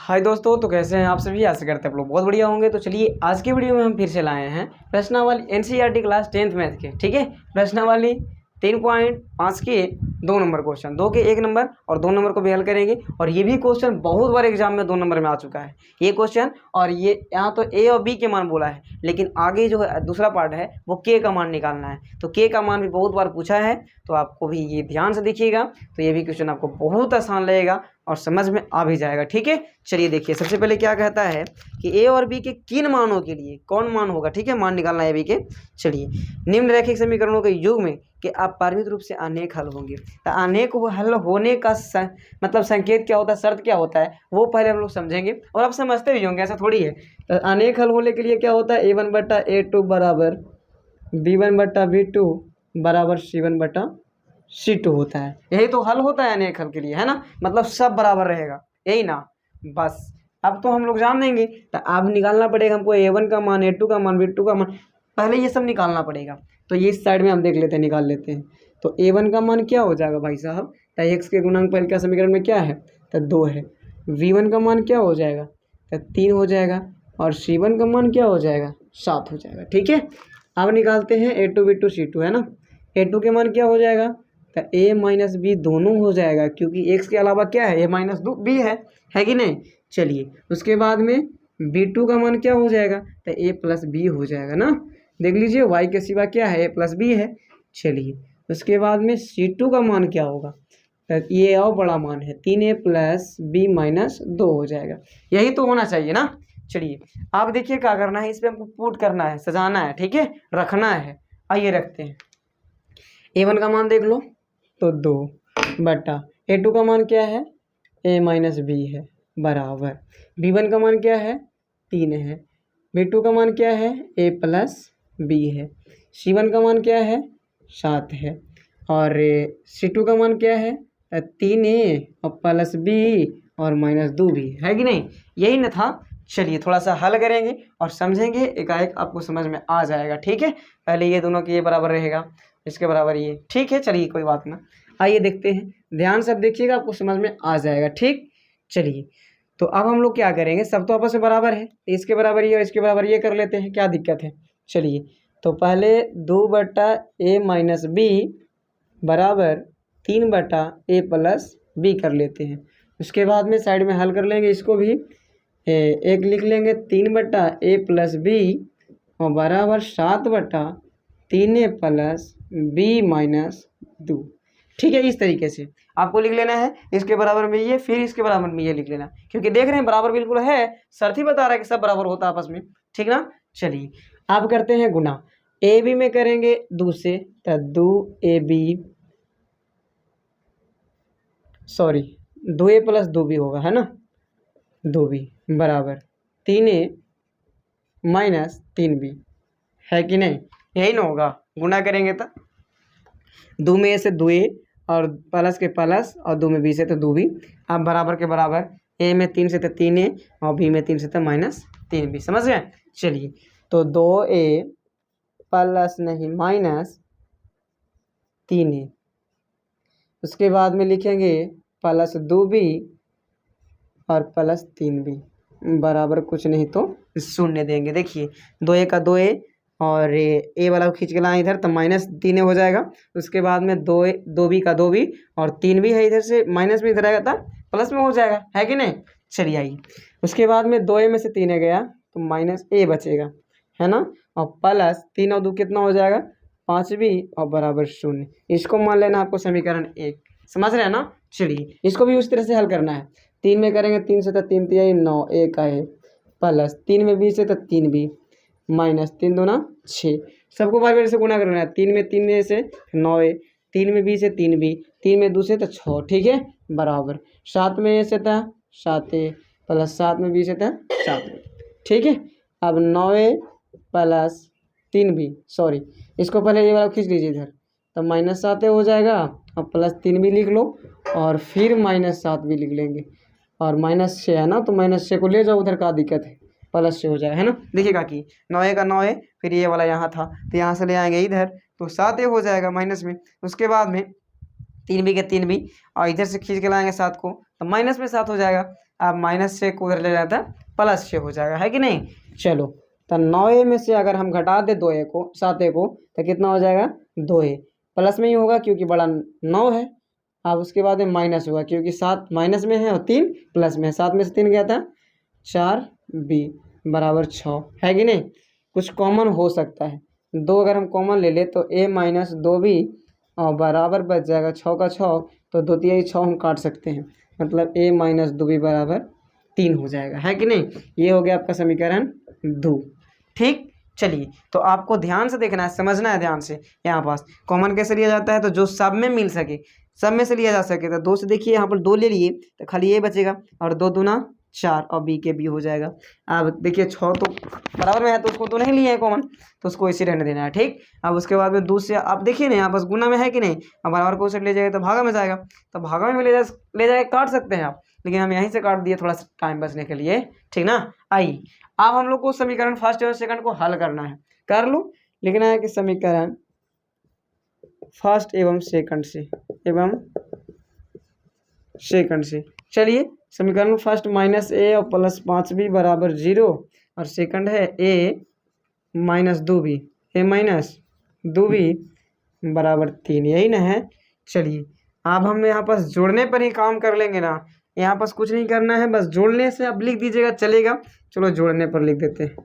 हाय दोस्तों, तो कैसे हैं आप सभी। आशा करते हैं आप लोग बहुत बढ़िया होंगे। तो चलिए आज की वीडियो में हम फिर से लाए हैं प्रश्नावली एनसीईआरटी क्लास 10th मैथ के। ठीक है, प्रश्नावली 3.5 के 2 नंबर क्वेश्चन, 2 के 1 नंबर और 2 नंबर को भी हल करेंगे। और ये भी क्वेश्चन बहुत बार एग्जाम में 2 नंबर में आ चुका है ये क्वेश्चन। और ये यहाँ तो ए और बी के मान बोला है, लेकिन आगे जो है दूसरा पार्ट है वो के का मान निकालना है। तो के का मान भी बहुत बार पूछा है, तो आपको भी ये ध्यान से देखिएगा। तो ये भी क्वेश्चन आपको बहुत आसान लगेगा और समझ में आ भी जाएगा। ठीक है, चलिए देखिए सबसे पहले क्या कहता है कि ए और बी के किन मानों के लिए कौन मान होगा। ठीक है, मान निकालना है ए बी के। चलिए, निम्नलिखित समीकरणों के युग में कि आप परिमित रूप से अनेक हल होंगे। तो अनेक हल होने का मतलब संकेत क्या होता है, शर्त क्या होता है, वो पहले हम लोग समझेंगे और आप समझते भी होंगे, ऐसा थोड़ी है। तो अनेक हल होने के लिए क्या होता है, a1/a2 बराबर b1/b2 बराबर c1/c2 होता है। यही तो हल होता है अनेक हल के लिए, है ना। मतलब सब बराबर रहेगा, यही ना। बस अब तो हम लोग जान लेंगे। तो अब निकालना पड़ेगा हमको a1 का मान, a2 का मान, b2 का मान, पहले ये सब निकालना पड़ेगा। तो ये इस साइड में हम देख लेते हैं, निकाल लेते हैं। तो a1 का मान क्या हो जाएगा भाई साहब, तो x के गुणांक पहले का समीकरण में क्या है, तो 2 है। v1 का मान क्या हो जाएगा, तो 3 हो जाएगा। और c1 का मान क्या हो जाएगा, 7 हो जाएगा। ठीक है, अब निकालते हैं a2 b2 c2, है ना। a2 के मान क्या हो जाएगा, तो a माइनस बी दोनों हो जाएगा, क्योंकि x के अलावा क्या है, a माइनस बी है कि नहीं। चलिए, उसके बाद में b2 का मान क्या हो जाएगा, तो a प्लस बी हो जाएगा ना। देख लीजिए y के सिवा क्या है, a प्लस बी है। चलिए, उसके बाद में c2 का मान क्या होगा, तो ये और बड़ा मान है, 3a प्लस बी माइनस 2 हो जाएगा। यही तो होना चाहिए ना। चलिए, आप देखिए क्या करना है, इस पर हमको पुट करना है, सजाना है। ठीक है, रखना है। आइए रखते हैं। a1 का मान देख लो तो 2 बटा a2 का मान क्या है, a माइनस बी है, बराबर b1 का मान क्या है, 3 है। b2 का मान क्या है, a प्लस बी है। c1 का मान क्या है, 7 है। और c2 का मान क्या है, 3a और प्लस बी और माइनस 2 भी है कि नहीं। यही न था। चलिए थोड़ा सा हल करेंगे और समझेंगे, एकाएक आपको समझ में आ जाएगा। ठीक है, पहले ये दोनों के ये बराबर रहेगा, इसके बराबर ये। ठीक है, चलिए कोई बात ना। आइए देखते हैं, ध्यान से देखिएगा, आपको समझ में आ जाएगा। ठीक, चलिए तो अब हम लोग क्या करेंगे, सब तो आपस में बराबर है, तो इसके बराबर ये और इसके बराबर ये कर लेते हैं, क्या दिक्कत है। चलिए, तो पहले 2 बटा ए माइनस बी बराबर 3 बटा ए प्लस बी कर लेते हैं। उसके बाद में साइड में हल कर लेंगे, इसको भी एक लिख लेंगे 3 बटा ए प्लस बी और बराबर 7 बटा 3a प्लस बी माइनस 2। ठीक है, इस तरीके से आपको लिख लेना है। इसके बराबर में ये, फिर इसके बराबर में ये लिख लेना, क्योंकि देख रहे हैं बराबर बिल्कुल है, शर्त ही बता रहा है कि सब बराबर होता है आपस में। ठीक ना। चलिए, आप करते हैं गुना, ए बी में करेंगे 2 से, तो 2a B, sorry 2a plus 2b होगा, है ना। 2b बराबर 3a माइनस 3b, है कि नहीं। यही ना होगा, गुना करेंगे तो 2 में ए से 2a और प्लस के प्लस और 2 में बी से तो 2b। अब बराबर के बराबर, ए में 3 से तो 3a और बी में 3 से तो माइनस 3b। समझ गए। चलिए, तो 2a प्लस नहीं माइनस 3a, उसके बाद में लिखेंगे प्लस 2b और प्लस 3b बराबर कुछ नहीं तो 0 देंगे। देखिए 2a का 2a और ए वाला को खींच के लाए इधर, तो माइनस 3 हो जाएगा। उसके बाद में 2b का 2b और 3b है, इधर से माइनस में इधर आएगा था, प्लस में हो जाएगा, है कि नहीं। चलिए आइए, उसके बाद में 2a में से 3 गया तो माइनस a बचेगा, है ना। और प्लस 3 और 2 कितना हो जाएगा, 5b और बराबर 0। इसको मान लेना आपको समीकरण 1। समझ रहे हैं ना। चलिए, इसको भी उस तरह से हल करना है। 3 में करेंगे 3 से तो 3 3 9 a का है, प्लस 3 में b से तो 3b माइनस 3 दूना 6। सबको बार बार से गुना करना है। 3 में 3 से 9a, 3 में b से 3b, 3 में 2 से तो 6। ठीक है, बराबर 7 में a से था 7a प्लस 7 में b से था 7b। ठीक है, अब 9a प्लस 3b, सॉरी इसको पहले ये वाला खींच लीजिए इधर, तो माइनस 7a हो जाएगा और प्लस 3b लिख लो और फिर माइनस 7b लिख लेंगे। और माइनस 6 है ना, तो माइनस 6 को ले जाओ उधर, का दिक्कत है, प्लस 6 हो जाएगा, है ना। देखिएगा कि 9a का 9a, फिर ये वाला यहाँ था तो यहाँ से ले आएंगे इधर, तो 7a हो जाएगा माइनस में। उसके बाद में 3b के 3b और इधर से खींच के लाएंगे 7 को, तो माइनस में 7 हो जाएगा। अब -6 को उधर ले जाता है +6 हो जाएगा, है कि नहीं। चलो तो 9a में से अगर हम घटा दे 2a को 7a को तो कितना हो जाएगा 2a, प्लस में ही होगा क्योंकि बड़ा 9 है। अब उसके बाद में माइनस होगा क्योंकि 7 माइनस में है और 3 प्लस में है। 7 में से 3 गया था 4b बराबर 6, है कि नहीं। कुछ कॉमन हो सकता है, 2 अगर हम कॉमन ले ले तो a माइनस 2b और बराबर बच जाएगा 6 का 6, तो 2 तिहाई 6 हम काट सकते हैं, मतलब a माइनस 2b बराबर 3 हो जाएगा, है कि नहीं। ये हो गया आपका समीकरण 2। ठीक, चलिए तो आपको ध्यान से देखना है, समझना है ध्यान से। यहाँ पास कॉमन कैसे लिया जाता है, तो जो सब में मिल सके, सब में से लिया जा सके। तो 2 से देखिए यहाँ पर 2 ले लिए तो खाली ये बचेगा, और 2 दूना 4 और b के b हो जाएगा। अब देखिए 6 तो बराबर में है तो उसको तो नहीं लिया है कॉमन, तो उसको इसी रहने देना है। ठीक, अब उसके बाद में दूसरे आप देखिए ना यहाँ पास गुना में है कि नहीं। अब बराबर को उसे ले जाएगा तो भागा में जाएगा, तो भागा में ले जाके काट सकते हैं आप, लेकिन हम यहीं से काट दिए थोड़ा सा टाइम बचने के लिए। ठीक ना। आइए अब हम लोग को समीकरण फर्स्ट और सेकंड को हल करना है। कर लो, लिखना है कि समीकरण फर्स्ट एवं सेकंड से चलिए समीकरण फर्स्ट -a और +5b बराबर 0 और सेकंड है a माइनस 2b बराबर 3, यही ना है। चलिए अब हम यहाँ पास जोड़ने पर ही काम कर लेंगे ना, यहाँ पास कुछ नहीं करना है, बस जोड़ने से अब लिख दीजिएगा चलेगा। चलो जोड़ने पर लिख देते हैं।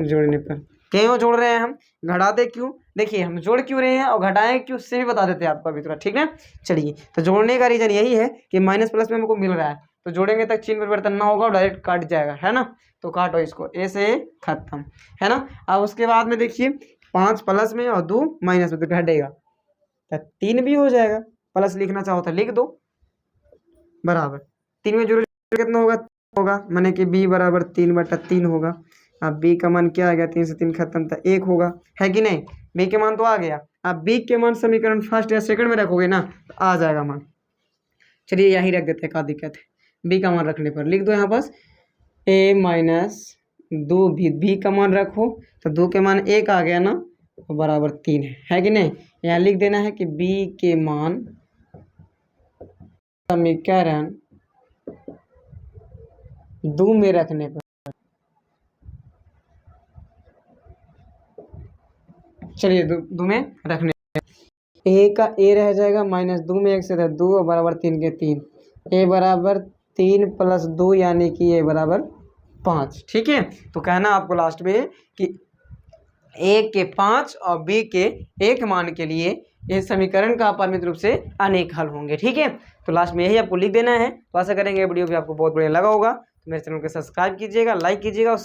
जोड़ने पर क्यों जोड़ रहे हैं हम, घटाते क्यों, देखिए हम जोड़ क्यों रहे हैं और घटाएं क्यों, उससे भी बता देते हैं आपको अभी थोड़ा। ठीक है, चलिए तो जोड़ने का रीजन यही है कि माइनस प्लस में हमको मिल रहा है, तो जोड़ेंगे तक चिन्ह परिवर्तन ना होगा और डायरेक्ट काट जाएगा, है ना। तो काटो इसको, ए से खत्म, है ना। अब उसके बाद में देखिए 5 प्लस में और 2 माइनस में, तो घटेगा तो 3 भी हो जाएगा। प्लस लिखना चाहो तो लिख दो, बराबर 3 में जोड़ कितना होगा माने कि b बराबर 3/3 होगा। अब b का मान क्या आ गया, 3 से 3 खत्म था 1 होगा, है कि नहीं। b के मान तो आ गया। अब b के मान समीकरण फर्स्ट या सेकंड में रखोगे ना तो आ जाएगा मान। चलिए यहीं रख देते हैं, क्या दिक्कत है। b का मान रखने पर लिख दो यहाँ पास a माइनस 2b, b का मान रखो तो 2 के मान 1 आ गया ना, तो बराबर 3 है कि नहीं। यहाँ लिख देना है कि b के मान समीकरण 2 में रखने पर, चलिए 2 में रखने a का a रह जाएगा -2 में 1 से 2 और बराबर 3 के 3, a बराबर 3 + 2 यानी कि a बराबर 5। ठीक है, तो कहना आपको लास्ट में कि a के 5 और b के 1 मान के लिए ये समीकरण का अपरिमित रूप से अनेक हल होंगे। ठीक है, तो लास्ट में यही आपको लिख देना है। तो आशा करेंगे वीडियो भी आपको बहुत बढ़िया लगा होगा। तो मेरे चैनल को सब्सक्राइब कीजिएगा, लाइक कीजिएगा और